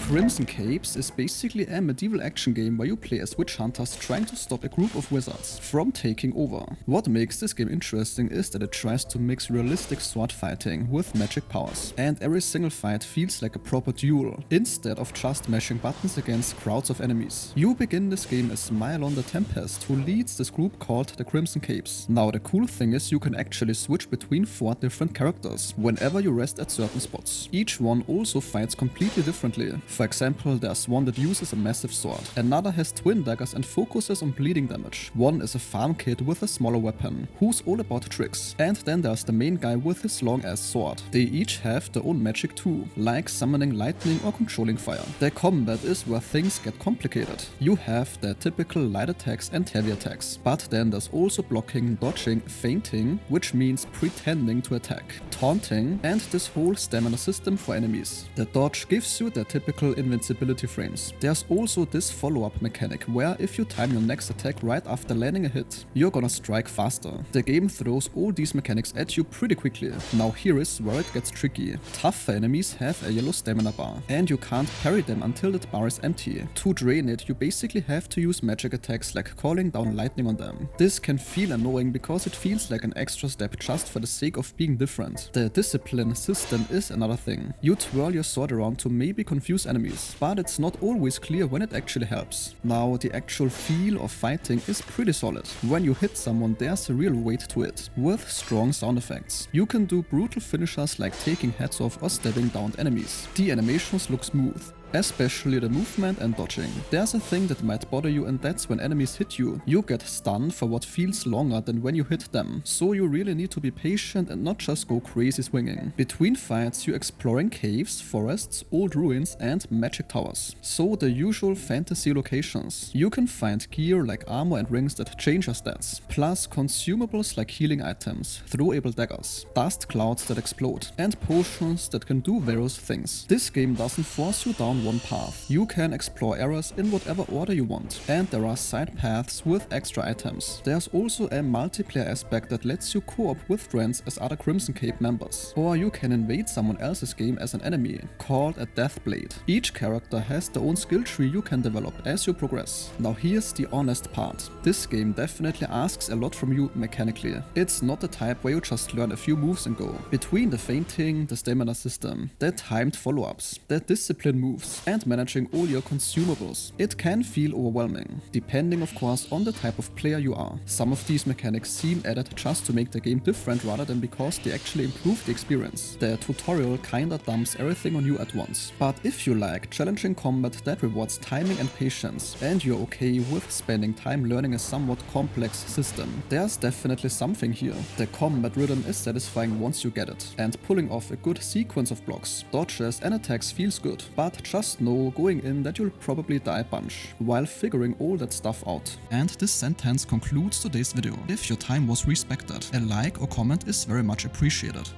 Crimson Capes is basically a medieval action game where you play as witch hunters trying to stop a group of wizards from taking over. What makes this game interesting is that it tries to mix realistic sword fighting with magic powers, and every single fight feels like a proper duel, instead of just mashing buttons against crowds of enemies. You begin this game as Mylon the Tempest, who leads this group called the Crimson Capes. Now the cool thing is you can actually switch between 4 different characters whenever you rest at certain spots. Each one also fights completely differently. For example, there's one that uses a massive sword, another has twin daggers and focuses on bleeding damage, one is a farm kid with a smaller weapon, who's all about tricks, and then there's the main guy with his long ass sword. They each have their own magic too, like summoning lightning or controlling fire. Their combat is where things get complicated. You have the typical light attacks and heavy attacks, but then there's also blocking, dodging, feinting, which means pretending to attack, taunting, and this whole stamina system for enemies. The dodge gives you the typical invincibility frames. There's also this follow-up mechanic where if you time your next attack right after landing a hit, you're gonna strike faster. The game throws all these mechanics at you pretty quickly. Now here is where it gets tricky. Tougher enemies have a yellow stamina bar, and you can't parry them until that bar is empty. To drain it, you basically have to use magic attacks like calling down lightning on them. This can feel annoying because it feels like an extra step just for the sake of being different. The discipline system is another thing. You twirl your sword around to maybe confuse enemies, but it's not always clear when it actually helps. Now the actual feel of fighting is pretty solid. When you hit someone, there's a real weight to it, with strong sound effects. You can do brutal finishers like taking heads off or stabbing down enemies. The animations look smooth, especially the movement and dodging. There's a thing that might bother you, and that's when enemies hit you. You get stunned for what feels longer than when you hit them, so you really need to be patient and not just go crazy swinging. Between fights you're exploring caves, forests, old ruins and magic towers. So the usual fantasy locations. You can find gear like armor and rings that change your stats, plus consumables like healing items, throwable daggers, dust clouds that explode, and potions that can do various things. This game doesn't force you down one path. You can explore areas in whatever order you want, and there are side paths with extra items. There's also a multiplayer aspect that lets you co-op with friends as other Crimson Cape members, or you can invade someone else's game as an enemy, called a Death Blade. Each character has their own skill tree you can develop as you progress. Now here's the honest part. This game definitely asks a lot from you mechanically. It's not the type where you just learn a few moves and go. Between the feinting, the stamina system, the timed follow-ups, the discipline moves, and managing all your consumables, it can feel overwhelming, depending of course on the type of player you are. Some of these mechanics seem added just to make the game different rather than because they actually improve the experience. The tutorial kinda dumps everything on you at once. But if you like challenging combat that rewards timing and patience, and you're okay with spending time learning a somewhat complex system, there's definitely something here. The combat rhythm is satisfying once you get it, and pulling off a good sequence of blocks, dodges and attacks feels good, but just know going in that you'll probably die a bunch while figuring all that stuff out. And this sentence concludes today's video. If your time was respected, a like or comment is very much appreciated.